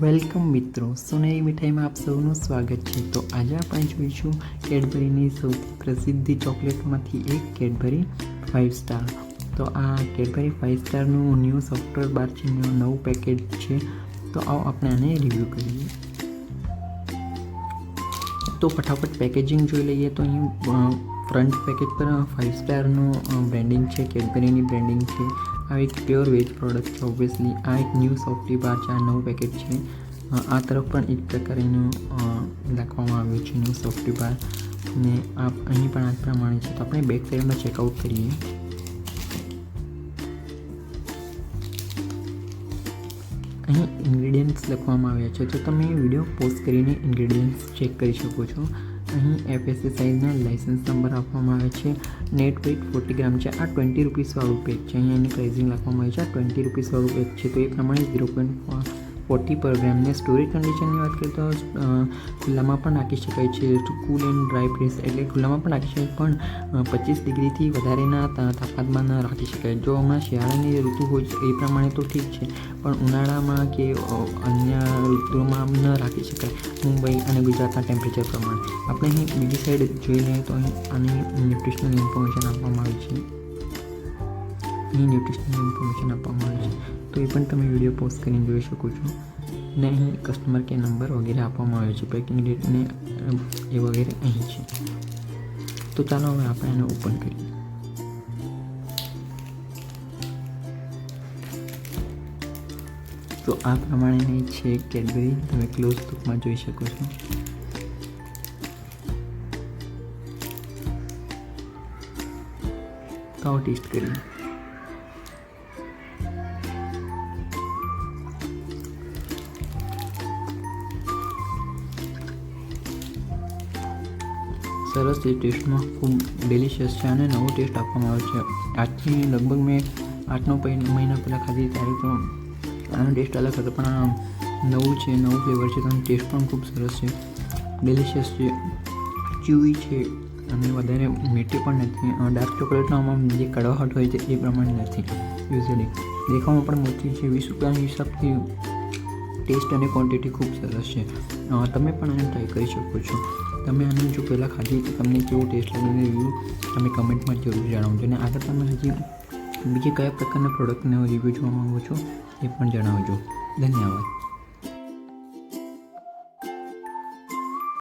Welcome મિત્રો, સોનેરી મીઠાઈમાં આપ સૌનું સ્વાગત છે। તો આજે આપણે જોઈશું કેડબરીની સૌથી પ્રસિદ્ધ ચોકલેટમાંથી એક કેડબરી 5 સ્ટાર। તો આ કેડબરી 5 સ્ટારનું ન્યૂ સોફ્ટવેર બાર છે, નવું પેકેજ છે। તો આવો આપણે આને રિવ્યૂ કરીએ। તો ફટાફટ પેકેજિંગ જોઈ લઈએ। તો અહીં ફ્રન્ટ પેકેજ પર 5 સ્ટારનું બ્રેન્ડિંગ છે, કેડબરીની બ્રેન્ડિંગ છે। આ એક પ્યોર વેજ પ્રોડક્ટ છે। ઓબ્વિયસલી આ એક ન્યૂ સોફ્ટી બાર છે, આ નવું પેકેજ છે। આ તરફ પણ એક પ્રકારનું લખવામાં આવ્યું છે ન્યૂ સોફ્ટી બાર, અને અહીં પણ આ પ્રમાણે છે। તો આપણે બેક સાઈડમાં ચેકઆઉટ કરીએ। અહીં ઇન્ગ્રેડિયન્ટ્સ લખવામાં આવ્યા છે, તો તમે વિડીયો પોઝ કરીને ઇન્ગ્રેડિયન્ટ્સ ચેક કરી શકો છો। અહીં FSC સાઇઝના લાઇસન્સ નંબર આપવામાં આવે છે। નેટ વેઇટ 40 ગ્રામ છે। આ 20 રૂપીસવાળું પેક છે। અહીંયા એની પ્રાઇઝિંગ લખવામાં આવી છે। આ 20 રૂપીસવાળું પેક છે, તો એ પ્રમાણે 0.40 પર ગ્રામને। સ્ટોરેજ કન્ડિશનની વાત કરીએ તો ખુલ્લામાં પણ રાખી શકાય છે, કૂલ એન્ડ ડ્રાય ફ્રીઝ, એટલે ખુલ્લામાં પણ રાખી શકાય, પણ 25 ડિગ્રીથી વધારેના તાપમાનમાં ન રાખી શકાય। જો હમણાં શિયાળાની ઋતુ હોય છે એ પ્રમાણે તો ઠીક છે, પણ ઉનાળામાં કે અન્ય ઋતુમાં ન રાખી શકાય મુંબઈ અને ગુજરાતના ટેમ્પરેચર પ્રમાણે। આપણે અહીં બીજી સાઈડ જોઈ લઈએ તો અહીં આની ન્યુટ્રિશનલ ઇન્ફોર્મેશન આપવામાં આવી છે। અહીં ન્યુટ્રિશનલ ઇન્ફોર્મેશન આપવામાં આવી છે, તો એ પણ તમે વિડીયો પોઝ કરીને જોઈ શકો છો। ને અહીં કસ્ટમર કેર નંબર વગેરે આપવામાં આવ્યો છે, પેકિંગ ડેટ ને એ વગેરે અહીં છે। તો ચાલો હવે આપણે એને ઓપન કરીએ। તો આ પ્રમાણેની છે કેડબરી, તમે ક્લોઝ લુકમાં જોઈ શકો છો। તો આવો ટેસ્ટ કરીએ। સરસ છે, ટેસ્ટમાં ખૂબ ડિલિશિયસ છે, અને નવો ટેસ્ટ આપવામાં આવ્યો છે। આજથી લગભગ મેં 8-9 મહિના પહેલાં ખાધી ત્યારે તો આનો ટેસ્ટ અલગ હતો, પણ આ નવું છે, નવું ફ્લેવર છે, તો ટેસ્ટ પણ ખૂબ સરસ છે, ડિલિશિયસ છે, ચ્યુઈ છે, અને વધારે મીઠી પણ નથી। ડાર્ક ચોકલેટમાં જે કડવાહટ હોય છે એ પ્રમાણે નથી યુઝ્યુઅલી। દેખાવમાં પણ મોટી છે, 20 રૂપિયાના હિસાબથી ટેસ્ટ અને ક્વોન્ટિટી ખૂબ સરસ છે। તમે પણ આને ટ્રાય કરી શકો છો। તમે આને જો પહેલાં ખાધી તો તમને કેવો ટેસ્ટ લાગે રિવ્યૂ તમે કમેન્ટમાં જરૂર જણાવજો, અને આગળ તમે હજી બીજી કયા પ્રકારના પ્રોડક્ટનો રિવ્યૂ જોવા માગો છો એ પણ જણાવજો। ધન્યવાદ।